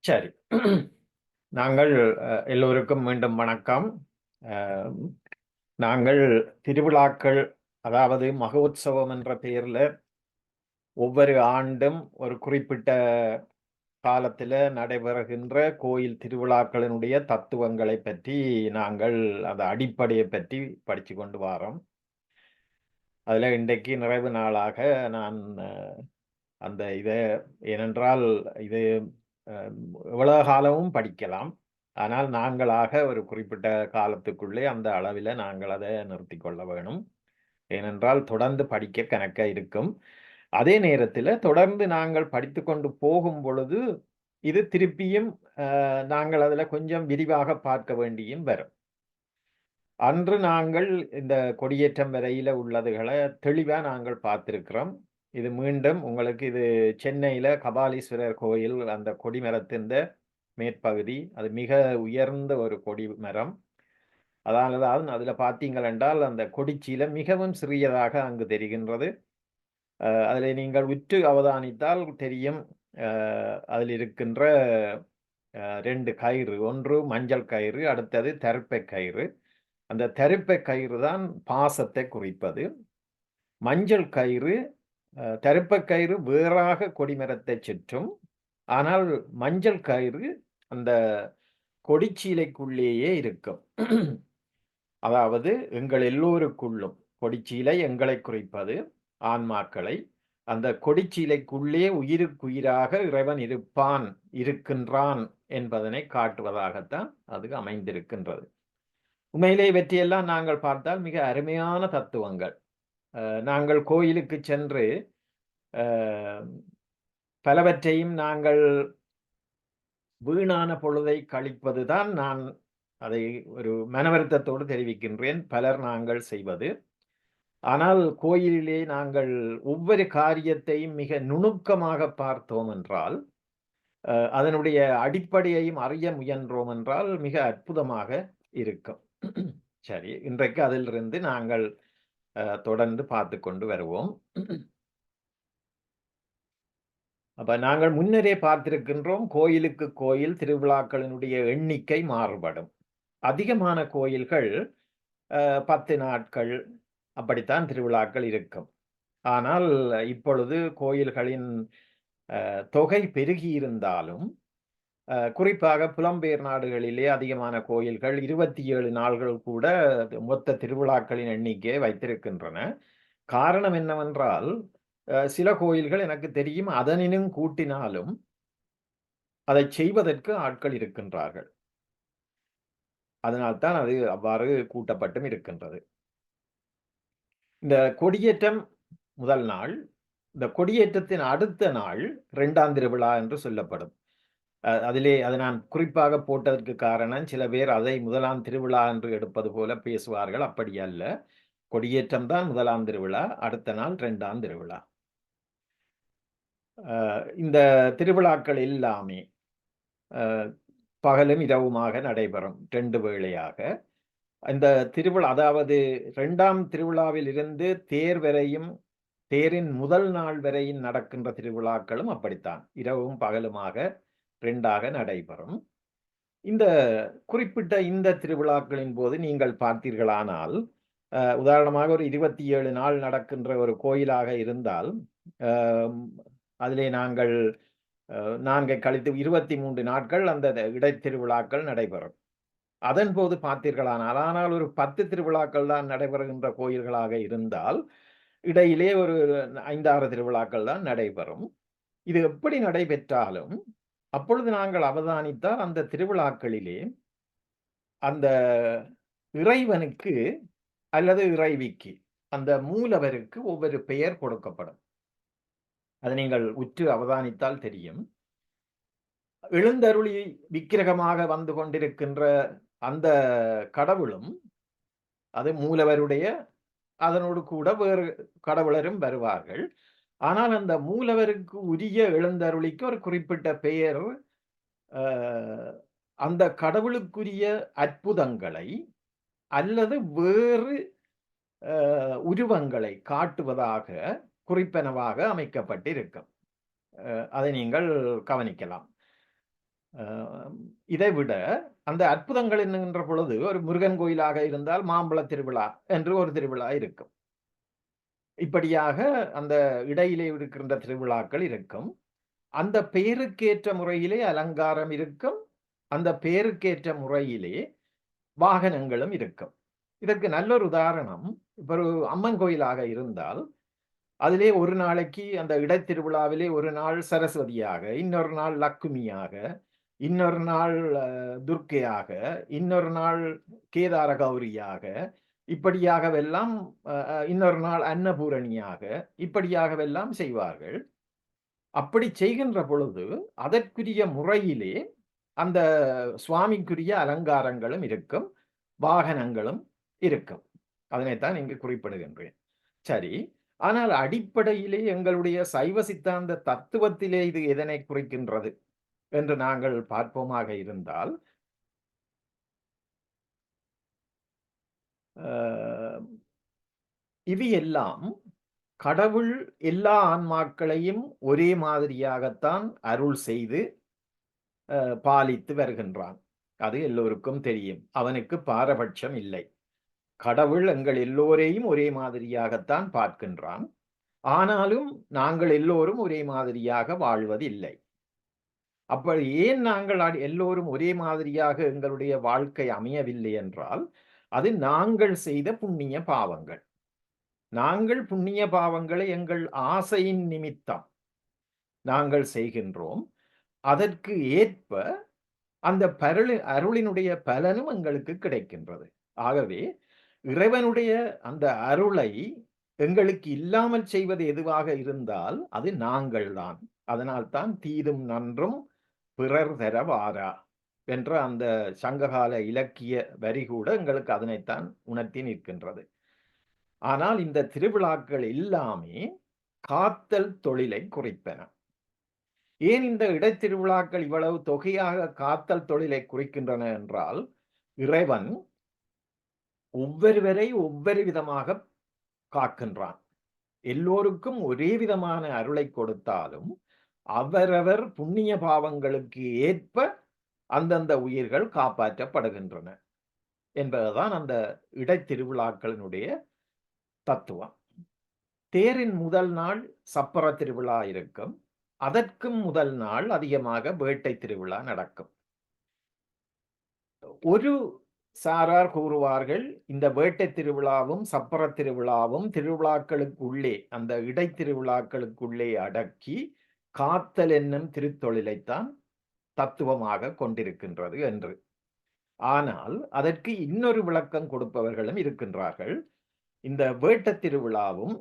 சரி. நாங்கள் எல்லோருக்கும் மீண்டும் வணக்கம். அ நாங்கள் திருவிழாக்கள், அதாவது மகோத்சவம் என்ற பெயர்ல ஒவ்வொரு ஆண்டும் ஒரு குறிப்பிட்ட காலத்தில நடைபெறுகின்ற கோயில் திருவிழாக்களினுடைய தத்துவங்களைப் பற்றி நாங்கள் அந்த அடிப்படையைப் பற்றி படிச்சுக் கொண்டு வாரோம். அதில இன்றைக்கு நிறைவு நாளாக நான் அந்த ஏனென்றால் இது அ எவ்வளவு காலமும் படிக்கலாம். ஆனால் நாங்களாக ஒரு குறிப்பிட்ட காலத்துக்குள்ளே அந்த அளவில நாங்கள் அத நிறுத்திக் கொள்ள வேணும். ஏனென்றால் தொடர்ந்து படிக்க கணக்கா இருக்கும். அதே நேரத்தில தொடர்ந்து நாங்கள் படித்துக்கொண்டு போகும் பொழுது, இது திருப்பியும் நாங்கள் அதில கொஞ்சம் விரிவாக பார்க்க வேண்டியும் வரும். அன்று நாங்கள் இந்த கொடியேற்றம் வரையில உள்ளதுகள தெளிவா நாங்கள் பார்த்திருக்கிறோம். இது மீண்டும் உங்களுக்கு இது சென்னையில கபாலீஸ்வரர் கோயில் அந்த கொடிமரத்தின் மேற்பகுதி. அது மிக உயர்ந்த ஒரு கொடி மரம். அதனால தான் அதில பார்த்தீங்கள் என்றால், அந்த கொடிச்சீலை மிகவும் சிறியதாக அங்கு தெரிகின்றது. அதிலே நீங்கள் உற்று அவதானித்தால் தெரியும். அ அதில் இருக்கின்ற 2 கயிறு. ஒன்று மஞ்சள் கயிறு, அடுத்தது தருப்பை கயிறு. அந்த தருப்பை கயிறு தான் பாசத்தை குறிப்பது. மஞ்சள் கயிறு தருப்பை கயிறு வேறாக கொடிமரத்தைச் சுற்றும். ஆனால் மஞ்சள் கயிறு அந்த கொடிச்சீலைக்குள்ளேயே இருக்கும். அதாவது எங்கள் எல்லோருக்குள்ளும் கொடிச்சீலை எங்களைக் குறிப்பது, ஆன்மாக்களை. அந்த கொடிச்சீலைக்குள்ளே உயிருக்குயிராக இறைவன் இருக்கின்றான் என்பதனை காட்டுவதாகத்தான் அது அமைந்திருக்கின்றது. உண்மையிலே இவற்றையெல்லாம் நாங்கள் பார்த்தால் மிக அருமையான தத்துவங்கள். நாங்கள் கோயிலுக்குச் சென்று அ பலவற்றையும் நாங்கள் வீணான பொழுதை கழிப்பதுதான் நான் அதை ஒரு மனவருத்தத்தோடு தெரிவிக்கின்றேன். பலர் நாங்கள் செய்வது. ஆனால் கோயிலிலே நாங்கள் ஒவ்வொரு காரியத்தையும் மிக நுணுக்கமாக பார்த்தோம் என்றால், அதனுடைய அடிப்படையையும் அறிய முயன்றோம் என்றால் மிக அற்புதமாக இருக்கும். சரி, இன்றைக்கு அதிலிருந்து நாங்கள் தொடர்ந்து பார்த்துக் கொண்டு வருவோம். அப்ப நாங்கள் முன்னரே பார்த்திருக்கின்றோம், கோயிலுக்கு கோயில் திருவிழாக்களினுடைய எண்ணிக்கை மாறுபடும். அதிகமான கோயில்கள் 10 நாட்கள் அப்படித்தான் திருவிழாக்கள் இருக்கும். ஆனால் இப்பொழுது கோயில்களின் தொகை பெருகியிருந்தாலும், குறிப்பாக புலம்பெயர் நாடுகளிலே அதிகமான கோயில்கள் 27 நாள்கள் கூட மொத்த திருவிழாக்களின் எண்ணிக்கையை வைத்திருக்கின்றன. காரணம் என்னவென்றால், சில கோயில்கள் எனக்கு தெரியும் அதனினும் கூட்டினாலும், அதைச் செய்வதற்கு ஆட்கள் இருக்கின்றார்கள். அதனால்தான் அது அவ்வாறு கூட்டப்பட்டும் இருக்கின்றது. இந்த கொடியேற்றம் முதல் நாள், இந்த கொடியேற்றத்தின் அடுத்த நாள் 2ஆம் திருவிழா என்று சொல்லப்படும். அதிலே அதை நான் குறிப்பாக போட்டதற்கு காரணம், சில பேர் அதை 1ஆம் திருவிழா என்று எடுப்பது போல பேசுவார்கள். அப்படி அல்ல. கொடியேற்றம் தான் 1ஆம் திருவிழா. அடுத்த நாள் 2ஆம் திருவிழா. இந்த திருவிழாக்கள் எல்லாமே அ பகலும் இரவுமாக நடைபெறும். 2 வேளையாக. இந்த திருவிழா அதாவது 2ஆம் திருவிழாவில் இருந்து தேர் வரையும், தேரின் முதல் நாள் வரையும் நடக்கின்ற திருவிழாக்களும் அப்படித்தான். இரவும் பகலுமாக 2ஆக நடைபெறும். இந்த குறிப்பிட்ட இந்த திருவிழாக்களின் போது நீங்கள் பார்த்தீர்களானால், உதாரணமாக ஒரு 27 நாள் நடக்கின்ற ஒரு கோயிலாக இருந்தால், அ அதிலே நாங்கள் 4 கழித்து 23 நாட்கள் அந்த இடைத்திருவிழாக்கள் நடைபெறும். அதன்போது பார்த்தீர்களானால், ஆனால் ஒரு 10 திருவிழாக்கள் தான் நடைபெறுகின்ற கோயில்களாக இருந்தால், இடையிலே ஒரு 5, 6 திருவிழாக்கள் தான் நடைபெறும். இது எப்படி நடைபெற்றாலும், அப்பொழுது நாங்கள் அவதானித்தால் அந்த திருவிழாக்களிலே, அந்த இறைவனுக்கு அல்லது இறைவிக்கு, அந்த மூலவருக்கு ஒவ்வொரு பெயர் கொடுக்கப்படும். அதை நீங்கள் உற்று அவதானித்தால் தெரியும். எழுந்தருளி விக்கிரகமாக வந்து கொண்டிருக்கின்ற அந்த கடவுளும், அது மூலவருடைய அதனோடு கூட வேறு கடவுளரும் வருவார்கள். ஆனால் அந்த மூலவருக்கு உரிய எழுந்தருளிக்கு ஒரு குறிப்பிட்ட பெயர், அ அந்த கடவுளுக்குரிய அற்புதங்களை அல்லது வேறு உருவங்களை காட்டுவதாக குறிப்பெனவாக அமைக்கப்பட்டிருக்கும். அதை நீங்கள் கவனிக்கலாம். இதை விட அந்த அற்புதங்கள் என்கின்ற பொழுது ஒரு முருகன் கோயிலாக இருந்தால் மாம்பழ திருவிழா என்று ஒரு திருவிழா இருக்கும். இப்படியாக அந்த இடையிலே இருக்கின்ற திருவிழாக்கள் இருக்கும். அந்த பெயருக்கேற்ற முறையிலே அலங்காரம் இருக்கும். அந்த பெயருக்கேற்ற முறையிலே வாகனங்களும் இருக்கும். இதற்கு நல்லொரு உதாரணம், இப்ப ஒரு அம்மன் கோயிலாக இருந்தால், அதிலே ஒரு நாளைக்கு அந்த இடைத்திருவிழாவிலே ஒரு நாள் சரஸ்வதியாக, இன்னொரு நாள் லக்குமியாக, இன்னொரு நாள் துர்க்கையாக, இன்னொரு நாள் கேதார கௌரியாக, இப்படியாகவெல்லாம் இன்னொரு நாள் அன்னபூரணியாக, இப்படியாகவெல்லாம் செய்வார்கள். அப்படி செய்கின்ற பொழுது அதற்குரிய முறையிலே அந்த சுவாமிக்குரிய அலங்காரங்களும் இருக்கும், வாகனங்களும் இருக்கும். அதனைத்தான் இங்கு குறிப்பிடுகின்றேன். சரி, ஆனால் அடிப்படையிலே எங்களுடைய சைவ சித்தாந்த தத்துவத்திலே இது எதனை குறிக்கின்றது என்று நாங்கள் பார்ப்போமாக இருந்தால், இது எல்லாம் கடவுள் எல்லா ஆன்மாக்களையும் ஒரே மாதிரியாகத்தான் அருள் செய்து பாலித்து வருகின்றான். அது எல்லோருக்கும் தெரியும். அவனுக்கு பாரபட்சம் இல்லை. கடவுள் எங்கள் எல்லோரையும் ஒரே மாதிரியாகத்தான் பார்க்கின்றான். ஆனாலும் நாங்கள் எல்லோரும் ஒரே மாதிரியாக வாழ்வதில்லை. அப்படி ஏன் நாங்கள் எல்லோரும் ஒரே மாதிரியாக எங்களுடைய வாழ்க்கை அமையவில்லை என்றால், அது நாங்கள் செய்த புண்ணிய பாவங்கள். நாங்கள் புண்ணிய பாவங்களை எங்கள் ஆசையின் நிமித்தம் நாங்கள் செய்கின்றோம். அதற்கு ஏற்ப அந்த அருளினுடைய பலனும் எங்களுக்கு கிடைக்கின்றது. ஆகவே இறைவனுடைய அந்த அருளை எங்களுக்கு இல்லாமல் செய்வது எதுவாக இருந்தால் அது நாங்கள்தான். அதனால்தான் தீதும் நன்றும் பிறர் தர வாரா என்ற அந்த சங்ககால இலக்கிய வரி கூட எங்களுக்கு அதனைத்தான் உணர்த்தி நிற்கின்றது. ஆனால் இந்த திருவிழாக்கள் எல்லாமே காத்தல் தொழிலை குறிப்பன. ஏன் இந்த இடைத்திருவிழாக்கள் இவ்வளவு தொகையாக காத்தல் தொழிலை குறிக்கின்றன என்றால், இறைவன் ஒவ்வொருவரை ஒவ்வொரு விதமாக காக்கின்றான். எல்லோருக்கும் ஒரே விதமான அருளை கொடுத்தாலும் அவரவர் புண்ணிய பாவங்களுக்கு ஏற்ப அந்தந்த உயிர்கள் காப்பாற்றப்படுகின்றன என்பதுதான் அந்த இடைத்திருவிழாக்களினுடைய தத்துவம். தேரின் முதல் நாள் சப்பர திருவிழா இருக்கும். அதற்கும் முதல் நாள் அதிகமாக வேட்டை திருவிழா நடக்கும். ஒரு சாரார் கூறுவார்கள், இந்த வேட்டை திருவிழாவும் சப்பர திருவிழாவும் திருவிழாக்களுக்குள்ளே அந்த இடைத்திருவிழாக்களுக்குள்ளே அடக்கி காத்தல் என்னும் திருத்தொழிலைத்தான் தத்துவமாக கொண்டிருக்கின்றது என்று. ஆனால் அதற்கு இன்னொரு விளக்கம் கொடுப்பவர்களும் இருக்கின்றார்கள். இந்த வேட்ட திருவிழாவும்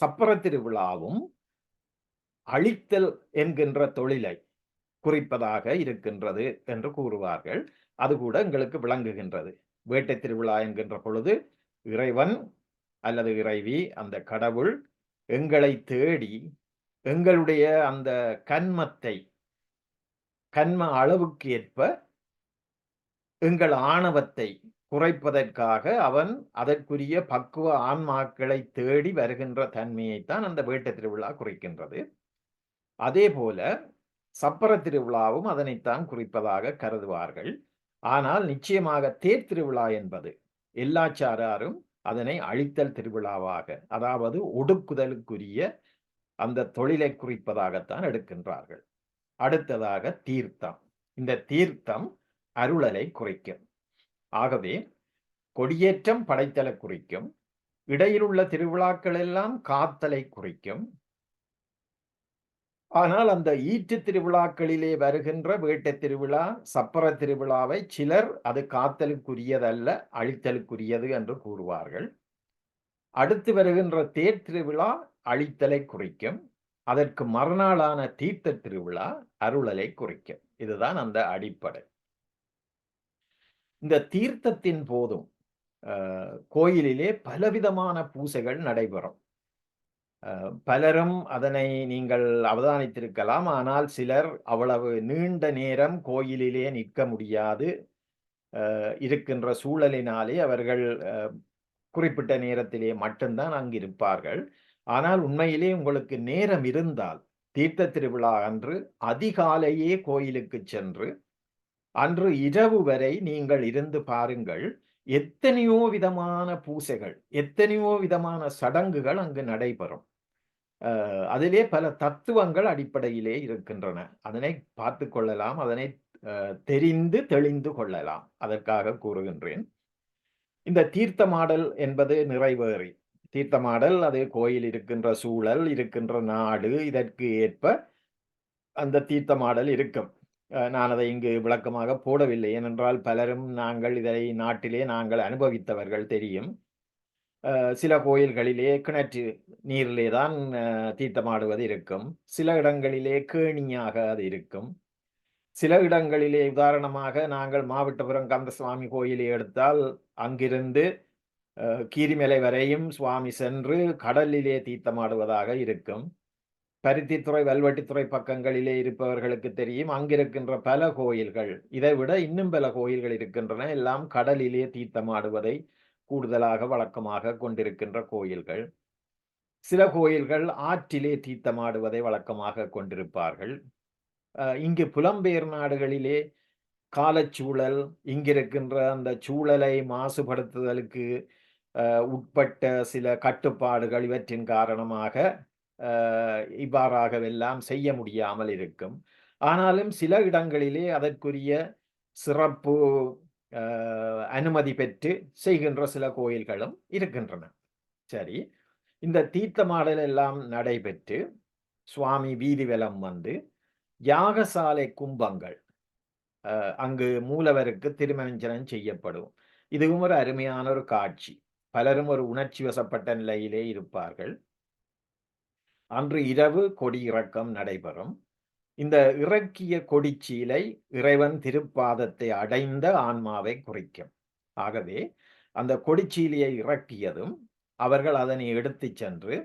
சப்பர திருவிழாவும் அழித்தல் என்கின்ற தொழிலை குறிப்பதாக இருக்கின்றது என்று கூறுவார்கள். அது கூட எங்களுக்கு விளங்குகின்றது. வேட்டை திருவிழா என்கின்ற பொழுது இறைவன் அல்லது இறைவி, அந்த கடவுள் எங்களை தேடி எங்களுடைய அந்த கன்ம அளவுக்கு ஏற்ப எங்கள் ஆணவத்தை குறைப்பதற்காக அவன் அதற்குரிய பக்குவ ஆன்மாக்களை தேடி வருகின்ற தன்மையைத்தான் அந்த வேட்டை திருவிழா குறிக்கின்றது. அதே போல சப்பர திருவிழாவும் அதனைத்தான் குறிப்பதாக கருதுவார்கள். ஆனால் நிச்சயமாக தேர் திருவிழா என்பது எல்லா சாராரும் அதனை அழித்தல் திருவிழாவாக, அதாவது ஒடுக்குதலுக்குரிய அந்த தொழிலை குறிப்பதாகத்தான் எடுக்கின்றார்கள். அடுத்ததாக தீர்த்தம். இந்த தீர்த்தம் அருளலை குறிக்கும். ஆகவே கொடியேற்றம் படைத்தலை குறிக்கும். இடையிலுள்ள திருவிழாக்கள் எல்லாம் காத்தலை குறிக்கும். ஆனால் அந்த ஈற்று திருவிழாக்களிலே வருகின்ற வேட்டை திருவிழா, சப்பர திருவிழாவை சிலர் அது காத்தலுக்குரியதல்ல, அழித்தலுக்குரியது என்று கூறுவார்கள். அடுத்து வருகின்ற தேர் திருவிழா அழித்தலை குறிக்கும். அதற்கு மறுநாளான தீர்த்த திருவிழா அருளலை குறிக்கும். இதுதான் அந்த அடிப்படை. இந்த தீர்த்தத்தின் போதும் கோயிலிலே பலவிதமான பூசைகள் நடைபெறும். பலரும் அதனை நீங்கள் அவதானித்திருக்கலாம். ஆனால் சிலர் அவ்வளவு நீண்ட நேரம் கோயிலிலே நிற்க முடியாது இருக்கின்ற சூழலினாலே அவர்கள் குறிப்பிட்ட நேரத்திலே மட்டும்தான் அங்கு இருப்பார்கள். ஆனால் உண்மையிலே உங்களுக்கு நேரம் இருந்தால் தீர்த்த திருவிழா அன்று அதிகாலையே கோயிலுக்கு சென்று அன்று இரவு வரை நீங்கள் இருந்து பாருங்கள். எத்தனையோ விதமான பூசைகள், எத்தனையோ விதமான சடங்குகள் அங்கு நடைபெறும். அதிலே பல தத்துவங்கள் அடிப்படையிலே இருக்கின்றன. அதனை பார்த்து கொள்ளலாம். அதனை தெரிந்து தெளிந்து கொள்ளலாம். அதற்காக கூறுகின்றேன். இந்த தீர்த்தமாடல் என்பது நிறைவேறி, தீர்த்தமாடல் அது கோயில் இருக்கின்ற சூழல், இருக்கின்ற நாடு, இதற்கு ஏற்ப அந்த தீர்த்தமாடல் இருக்கும். நான் அதை இங்கு விளக்கமாக போடவில்லை. ஏனென்றால் பலரும் இதை நாட்டிலே நாங்கள் அனுபவித்தவர்கள் தெரியும். சில கோயில்களிலே கிணற்று நீரிலே தான் தீர்த்தமாடுவது இருக்கும். சில இடங்களிலே கேணியாக அது இருக்கும். சில இடங்களிலே உதாரணமாக நாங்கள் மாவட்டபுரம் கந்தசுவாமி கோயிலை எடுத்தால் அங்கிருந்து கீரிமலை வரையும் சுவாமி சென்று கடலிலே தீர்த்தமாடுவதாக இருக்கும். பருத்தித்துறை வல்வெட்டித்துறை பக்கங்களிலே இருப்பவர்களுக்கு தெரியும். அங்கிருக்கின்ற பல கோயில்கள், இதை விட இன்னும் பல கோயில்கள் இருக்கின்றன. எல்லாம் கடலிலே தீர்த்தமாடுவதை கூடுதலாக வழக்கமாக கொண்டிருக்கின்ற கோயில்கள். சில கோயில்கள் ஆற்றிலே தீர்த்தமாடுவதை வழக்கமாக கொண்டிருப்பார்கள். இங்கு புலம்பெயர் நாடுகளிலே காலச்சூழல், இங்கிருக்கின்ற அந்த சூழலை மாசுபடுத்துதலுக்கு உட்பட்ட சில கட்டுப்பாடுகள் இவற்றின் காரணமாக இவ்வாறாகவெல்லாம் செய்ய முடியாமல் இருக்கும். ஆனாலும் சில இடங்களிலே அதற்குரிய சிறப்பு அனுமதி பெற்று செய்கின்ற சில கோயில்களும் இருக்கின்றன. சரி, இந்த தீர்த்தமாடல் எல்லாம் நடைபெற்று சுவாமி வீதி வலம் வந்து யாகசாலை கும்பங்கள் அங்கு மூலவருக்கு திருமஞ்சனம் செய்யப்படும். இதுவும் ஒரு அருமையான ஒரு காட்சி. பலரும் ஒரு உணர்ச்சி வசப்பட்ட நிலையிலே இருப்பார்கள். அன்று இரவு கொடி இறக்கம் நடைபெறும். இந்த இறக்கிய கொடிச்சீலை இறைவன் திருப்பாதத்தை அடைந்த ஆன்மாவை குறிக்கும். ஆகவே அந்த கொடிச்சீலையை இறக்கியதும் அவர்கள் அதனை எடுத்து சென்று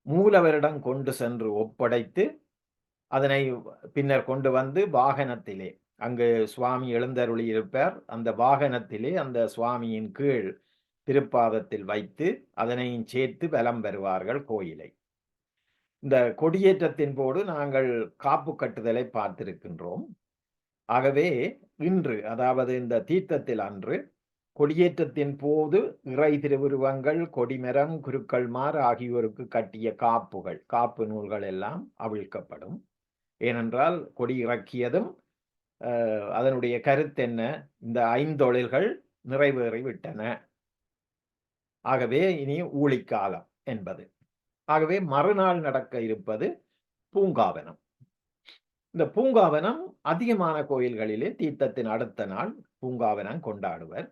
மூலவரிடம் கொண்டு சென்று ஒப்படைத்து அதனை பின்னர் கொண்டு வந்து வாகனத்திலே, அங்கு சுவாமி எழுந்தருளி இருப்பார், அந்த வாகனத்திலே அந்த சுவாமியின் கீழ் திருப்பாதத்தில் வைத்து அதனையும் சேர்த்து வலம் வருவார்கள் கோயிலை. இந்த கொடியேற்றத்தின் போது நாங்கள் காப்பு கட்டுதலை பார்த்திருக்கின்றோம். ஆகவே இன்று, அதாவது இந்த தீர்த்தத்தில் அன்று கொடியேற்றத்தின் போது இறை திருவுருவங்கள், கொடிமரம், குருக்கள்மார் ஆகியோருக்கு கட்டிய காப்புகள், காப்பு நூல்கள் எல்லாம் அவிழ்க்கப்படும். ஏனென்றால் கொடி இறக்கியதும் அதனுடைய கருத்தென்ன? இந்த ஐந்தொழில்கள் நிறைவேறிவிட்டன. ஆகவே இனி ஊழிக்காலம் என்பது. ஆகவே மறுநாள் நடக்க இருப்பது பூங்காவனம். இந்த பூங்காவனம் அதிகமான கோயில்களிலே தீர்த்தத்தின் அடுத்த நாள் பூங்காவனம் கொண்டாடுவர்.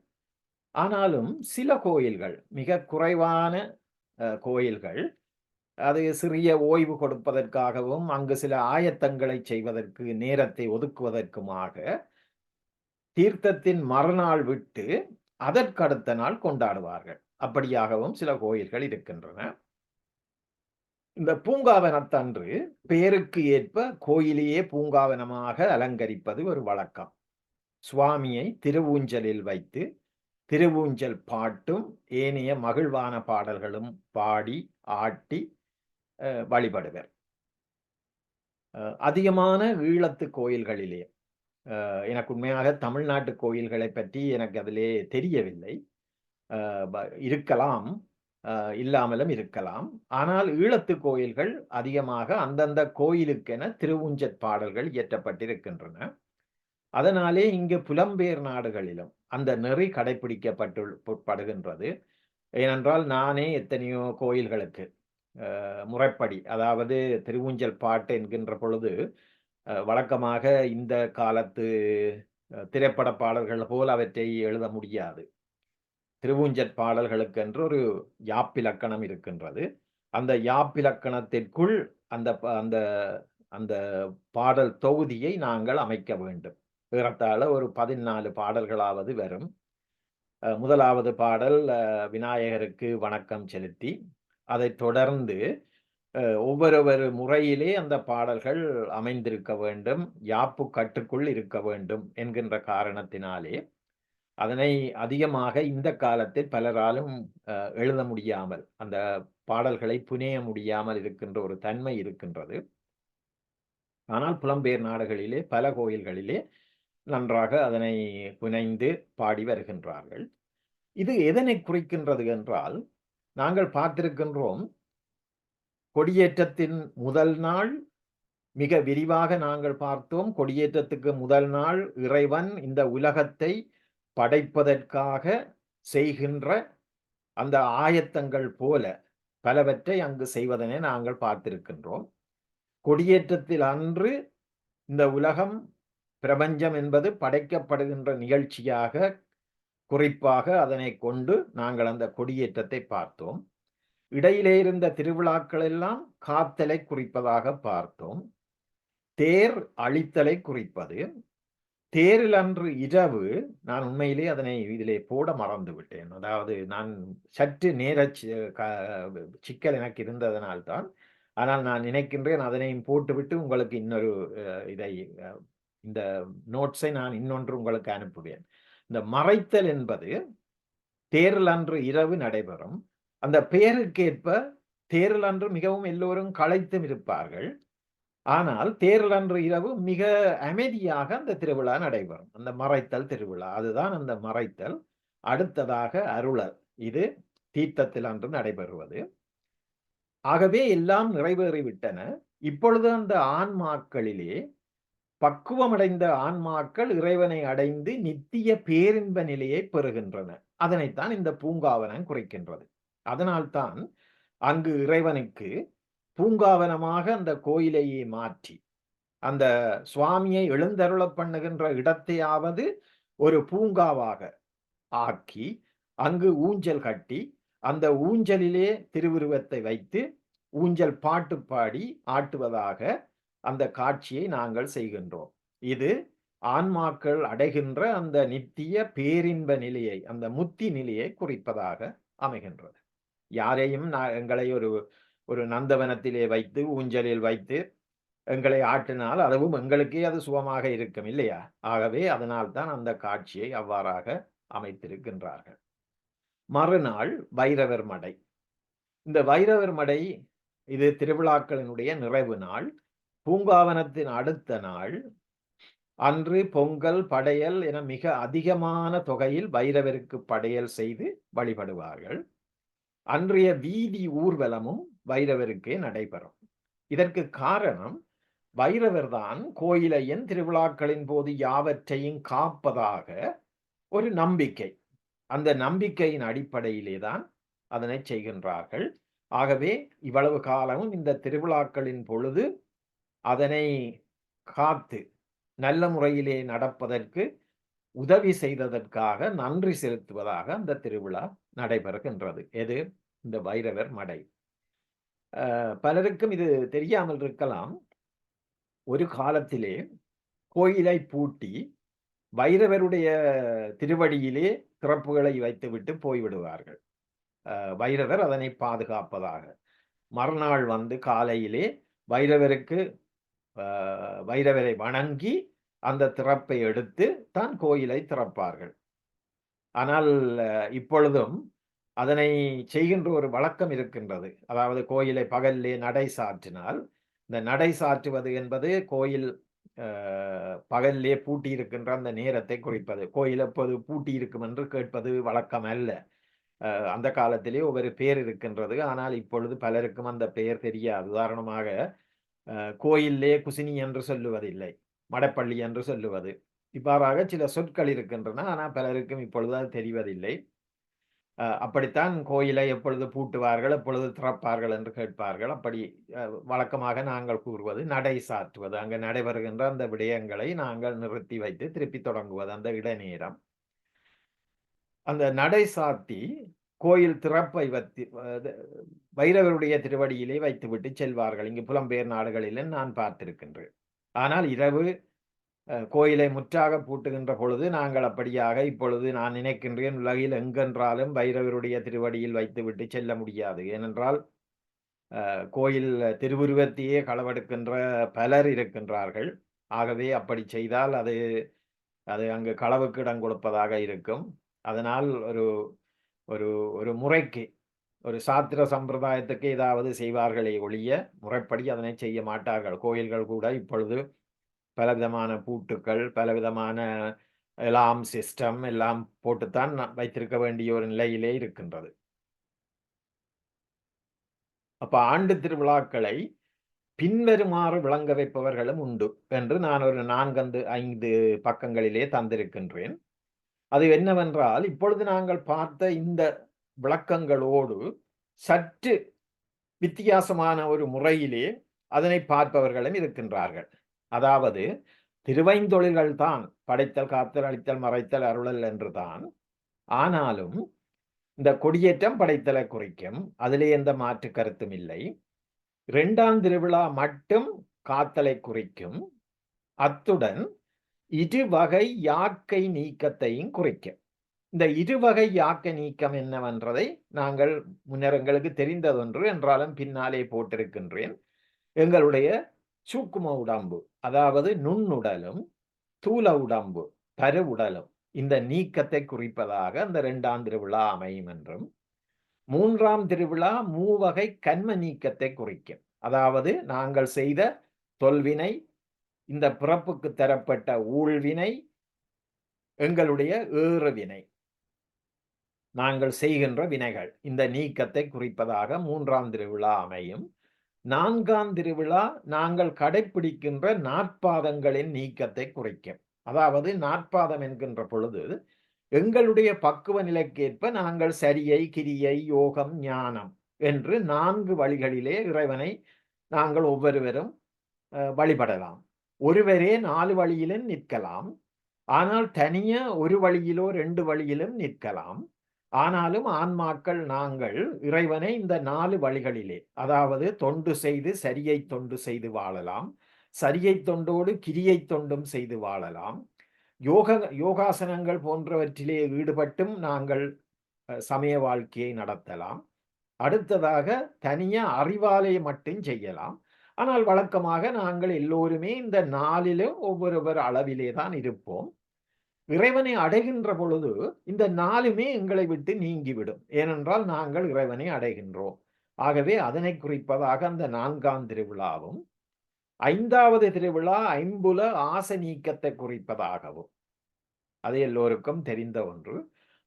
ஆனாலும் சில கோயில்கள், மிக குறைவான கோயில்கள், அது சிறிய ஓய்வு கொடுப்பதற்காகவும் அங்கு சில ஆயத்தங்களை செய்வதற்கு நேரத்தை ஒதுக்குவதற்குமாக தீர்த்தத்தின் மறுநாள் விட்டு அதற்கடுத்த நாள் கொண்டாடுவார்கள். அப்படியாகவும் சில கோயில்கள் இருக்கின்றன. இந்த பூங்காவனத்தன்று பெயருக்கு ஏற்ப கோயிலையே பூங்காவனமாக அலங்கரிப்பது ஒரு வழக்கம். சுவாமியை திருவூஞ்சலில் வைத்து திருவூஞ்சல் பாட்டும் ஏனைய மகிழ்வான பாடல்களும் பாடி ஆட்டி வழிபடுவர். அதிகமான ஈழத்து கோயில்களிலே, எனக்கு உண்மையாக தமிழ்நாட்டு கோயில்களை பற்றி எனக்கு அதிலே தெரியவில்லை. இருக்கலாம், இல்லாமலும் இருக்கலாம். ஆனால் ஈழத்து கோயில்கள் அதிகமாக அந்தந்த கோயிலுக்கென திருவூஞ்சற் பாடல்கள் இயற்றப்பட்டிருக்கின்றன. அதனாலே இங்கு புலம்பெயர் நாடுகளிலும் அந்த நெறி கடைபிடிக்கப்படுகின்றது. ஏனென்றால் நானே எத்தனையோ கோயில்களுக்கு முறைப்படி, அதாவது திருவூஞ்சல் பாட்டு என்கின்ற பொழுது வழக்கமாக இந்த காலத்து திரைப்பட பாடல்கள் போல் அவற்றை எழுத முடியாது. திருவூஞ்சற் பாடல்களுக்கென்று ஒரு யாப்பிலக்கணம் இருக்கின்றது. அந்த யாப்பிலக்கணத்திற்குள் அந்த அந்த அந்த பாடல் தொகுதியை நாங்கள் அமைக்க வேண்டும். ஏறத்தாழ ஒரு 14 பாடல்களாவது வரும். முதலாவது பாடல் விநாயகருக்கு வணக்கம் செலுத்தி, அதைத் தொடர்ந்து ஒவ்வொரு முறையிலே அந்த பாடல்கள் அமைந்திருக்க வேண்டும், யாப்பு கட்டுக்குள் இருக்க வேண்டும் என்கின்ற காரணத்தினாலே அதனை அதிகமாக இந்த காலத்தில் பலராலும் எழுத முடியாமல், அந்த பாடல்களை புனைய முடியாமல் இருக்கின்ற ஒரு தன்மை இருக்கின்றது. ஆனால் புலம்பெயர் நாடுகளிலே பல கோயில்களிலே நன்றாக அதனை புனைந்து பாடி வருகின்றார்கள். இது எதனை குறிக்கின்றது என்றால், நாங்கள் பார்த்திருக்கின்றோம், கொடியேற்றத்தின் முதல் நாள் மிக விரிவாக நாங்கள் பார்த்தோம். கொடியேற்றத்துக்கு முதல் நாள் இறைவன் இந்த உலகத்தை படைப்பதற்காக செய்கின்ற அந்த ஆயத்தங்கள் போல பலவற்றை அங்கு செய்வதனை நாங்கள் பார்த்திருக்கின்றோம். கொடியேற்றத்தில் அன்று இந்த உலகம், பிரபஞ்சம் என்பது படைக்கப்படுகின்ற நிகழ்ச்சியாக குறிப்பாக அதனை கொண்டு நாங்கள் அந்த கொடியேற்றத்தை பார்த்தோம். இடையிலே இருந்த திருவிழாக்கள் எல்லாம் காத்தலை குறிப்பதாக பார்த்தோம். தேர் அழித்தலை குறிப்பது. தேரில் அன்று இரவு, நான் உண்மையிலே அதனை இதிலே போட மறந்து விட்டேன். அதாவது நான் சற்று நேர சிக்கல் எனக்கு இருந்ததனால்தான். ஆனால் நான் நினைக்கின்றேன் அதனையும் போட்டுவிட்டு உங்களுக்கு இன்னொரு இதை இந்த நோட்ஸை நான் இன்னொன்று உங்களுக்கு அனுப்புவேன். இந்த மறைத்தல் என்பது தேரில் அன்று இரவு நடைபெறும். அந்த பெயருக்கேற்ப தேரில் அன்று மிகவும் எல்லோரும் களைத்தும் இருப்பார்கள். ஆனால் தேரில் அன்று இரவு மிக அமைதியாக அந்த திருவிழா நடைபெறும். அந்த மறைத்தல் திருவிழா, அதுதான் அந்த மறைத்தல். அடுத்ததாக அருளல், இது தீர்த்தத்தில் அன்று நடைபெறுவது. ஆகவே எல்லாம் நிறைவேறிவிட்டன. இப்பொழுது அந்த ஆன்மாக்களிலே பக்குவமடைந்த ஆன்மாக்கள் இறைவனை அடைந்து நித்திய பேரின்ப நிலையை பெறுகின்றன. அதனைத்தான் இந்த பூங்காவனம் குறிக்கின்றது. அதனால்தான் அங்கு இறைவனுக்கு பூங்காவனமாக அந்த கோயிலையே மாற்றி, அந்த சுவாமியை எழுந்தருள பண்ணுகின்ற இடத்தையாவது ஒரு பூங்காவாக ஆக்கி, அங்கு ஊஞ்சல் கட்டி, அந்த ஊஞ்சலிலே திருவுருவத்தை வைத்து ஊஞ்சல் பாட்டு பாடி ஆட்டுவதாக அந்த காட்சியை நாங்கள் செய்கின்றோம். இது ஆன்மாக்கள் அடைகின்ற அந்த நித்திய பேரின்ப நிலையை, அந்த முத்தி நிலையை குறிப்பதாக அமைகின்றது. யாரையும் எங்களை ஒரு நந்தவனத்திலே வைத்து ஊஞ்சலில் வைத்து எங்களை ஆட்டினால் அதுவும் எங்களுக்கே அது சுகமாக இருக்கும் இல்லையா? ஆகவே அதனால்தான் அந்த காட்சியை அவ்வாறாக அமைத்திருக்கின்றார்கள். மறுநாள் வைரவர் மடை. இந்த வைரவர் மடை, இது திருவிழாக்களினுடைய நிறைவு நாள். பூங்காவனத்தின் அடுத்த நாள் அன்று பொங்கல், படையல் என மிக அதிகமான தொகையில் வைரவருக்கு படையல் செய்து வழிபடுவார்கள். அன்றைய வீதி ஊர்வலமும் வைரவருக்கே நடைபெறும். இதற்கு காரணம், வைரவர்தான் கோயிலையின் திருவிழாக்களின் போது யாவற்றையும் காப்பதாக ஒரு நம்பிக்கை. அந்த நம்பிக்கையின் அடிப்படையிலே தான் அதனை செய்கின்றார்கள். ஆகவே இவ்வளவு காலமும் இந்த திருவிழாக்களின் பொழுது அதனை காத்து நல்ல முறையிலே நடப்பதற்கு உதவி செய்ததற்காக நன்றி செலுத்துவதாக அந்த திருவிழா நடைபெறுகின்றது. எது? இந்த வைரவர் மடை. பலருக்கும் இது தெரியாமல் இருக்கலாம். ஒரு காலத்திலே கோயிலை பூட்டி வைரவருடைய திருவடியிலே திறப்புகளை வைத்துவிட்டு போய்விடுவார்கள். வைரவர் அதனை பாதுகாப்பதாக. மறுநாள் வந்து காலையிலே வைரவரை வணங்கி அந்த திறப்பை எடுத்து தான் கோயிலை திறப்பார்கள். ஆனால் இப்பொழுதும் அதனை செய்கின்ற ஒரு வழக்கம் இருக்கின்றது. அதாவது கோயிலை பகலிலே நடை சாற்றினால், இந்த நடை சாற்றுவது என்பது கோயில் பகலிலே பூட்டி இருக்கின்ற அந்த நேரத்தை குறிப்பது. கோயில் எப்போது பூட்டி இருக்கும் என்று கேட்பது வழக்கம் அல்ல. அந்த காலத்திலே ஒவ்வொரு பெயர் இருக்கின்றது. ஆனால் இப்பொழுது பலருக்கும் அந்த பெயர் தெரியாது. உதாரணமாக கோயிலே குசினி என்று சொல்லுவதில்லை, மடப்பள்ளி என்று சொல்லுவது. இவ்வாறாக சில சொற்கள் இருக்கின்றன. ஆனால் பலருக்கும் இப்பொழுது அது தெரிவதில்லை. அப்படித்தான் கோயிலை எப்பொழுது பூட்டுவார்கள், எப்பொழுது திறப்பார்கள் என்று கேட்பார்கள். அப்படி வழக்கமாக நாங்கள் கூறுவது நடை சாற்றுவது. அங்கு நடைபெறுகின்ற அந்த விடயங்களை நாங்கள் நிறுத்தி வைத்து திருப்பி தொடங்குவது அந்த இடைநேரம். அந்த நடை சாத்தி கோயில் திறப்பை வைரவருடைய திருவடியிலே வைத்துவிட்டு செல்வார்கள். இங்கு புலம்பெயர் நாடுகளில் நான் பார்த்திருக்கின்றேன். ஆனால் இரவு கோயிலை முற்றாக பூட்டுகின்ற பொழுது நாங்கள் அப்படியாக இப்பொழுது நான் நினைக்கின்றேன், உலகில் எங்கென்றாலும் வைரவருடைய திருவடியில் வைத்துவிட்டு செல்ல முடியாது. ஏனென்றால் கோயில் திருவுருவத்தையே களவெடுக்கின்ற பலர் இருக்கின்றார்கள். ஆகவே அப்படி செய்தால் அது அங்கு களவுக்கு இடம் கொடுப்பதாக இருக்கும். அதனால் ஒரு ஒரு முறைக்கு ஒரு சாத்திர சம்பிரதாயத்துக்கு ஏதாவது செய்வார்களே ஒழிய முறைப்படி அதனை செய்ய மாட்டார்கள். கோயில்கள் கூட இப்பொழுது பலவிதமான பூட்டுக்கள், பலவிதமான அலார்ம் சிஸ்டம் எல்லாம் போட்டுத்தான் வைத்திருக்க வேண்டிய ஒரு நிலையிலே இருக்கின்றது. அப்ப ஆண்டு திருவிழாக்களை பின்வருமாறு விளங்க வைப்பவர்களும் உண்டு என்று நான் ஒரு 4-5 பக்கங்களிலே தந்திருக்கின்றேன். அது என்னவென்றால், இப்பொழுது நாங்கள் பார்த்த இந்த விளக்கங்களோடு சற்று வித்தியாசமான ஒரு முறையிலே அதனை பார்ப்பவர்களும் இருக்கின்றார்கள். அதாவது திருவைந்தொழில்கள் தான் படைத்தல், காத்தல், அழித்தல், மறைத்தல், அருளல் என்றுதான். ஆனாலும் இந்த கொடியேற்றம் படைத்தலை குறிக்கும். அதிலே எந்த மாற்று கருத்தும் இல்லை. 2ஆம் திருவிழா மட்டும் காத்தலை குறிக்கும். அத்துடன் இருவகை யாக்கை நீக்கத்தையும் குறிக்கும். இந்த இருவகை யாக்கை நீக்கம் என்னவென்றதை நாங்கள் முன்னர் எங்களுக்கு தெரிந்ததொன்று என்றாலும் பின்னாலே போட்டிருக்கின்றேன். எங்களுடைய சூக்கும உடம்பு, அதாவது நுண்ணுடலும் தூல உடம்பு பருவுடலும் இந்த நீக்கத்தை குறிப்பதாக அந்த 2ஆம் திருவிழா அமையும் என்றும், 3ஆம் திருவிழா மூவகை கன்ம நீக்கத்தை குறிக்கும். அதாவது நாங்கள் செய்த தொல்வினை, இந்த பிறப்புக்கு தரப்பட்ட ஊழ்வினை, எங்களுடைய ஏறு வினை, நாங்கள் செய்கின்ற வினைகள், இந்த நீக்கத்தை குறிப்பதாக 3ஆம் திருவிழா அமையும். 4ஆம் திருவிழா நாங்கள் கடைப்பிடிக்கின்ற நாற்பாதங்களின் நீக்கத்தை குறிக்கும். அதாவது நாற்பாதம் என்கின்ற பொழுது எங்களுடைய பக்குவ நிலைக்கேற்ப நாங்கள் சரியை, கிரியை, யோகம், ஞானம் என்று 4 வழிகளிலே இறைவனை நாங்கள் ஒவ்வொருவரும் வழிபடலாம். ஒருவரே 4 வழியிலும் நிற்கலாம். ஆனால் தனியே ஒரு வழியிலோ 2 வழியிலும் நிற்கலாம். ஆனாலும் ஆன்மாக்கள் நாங்கள் இறைவனை இந்த 4 வழிகளிலே, அதாவது தொண்டு செய்து சரியை தொண்டு செய்து வாழலாம், சரியை தொண்டோடு கிரியை தொண்டும் செய்து வாழலாம், யோகாசனங்கள் போன்றவற்றிலே ஈடுபட்டும் நாங்கள் சமய வாழ்க்கையை நடத்தலாம். அடுத்ததாக தனியா அறிவாலே மட்டும் செய்யலாம். ஆனால் வழக்கமாக நாங்கள் எல்லோருமே இந்த 4லும் ஒவ்வொரு அளவிலே தான் இருப்போம். இறைவனை அடைகின்ற பொழுது இந்த 4மே எங்களை விட்டு நீங்கிவிடும். ஏனென்றால் நாங்கள் இறைவனை அடைகின்றோம். ஆகவே அதனை குறிப்பதாக அந்த 4ஆம் திருவிழாவும், 5வது திருவிழா ஐம்புல ஆச நீக்கத்தை குறிப்பதாகவும், அது எல்லோருக்கும் தெரிந்த ஒன்று.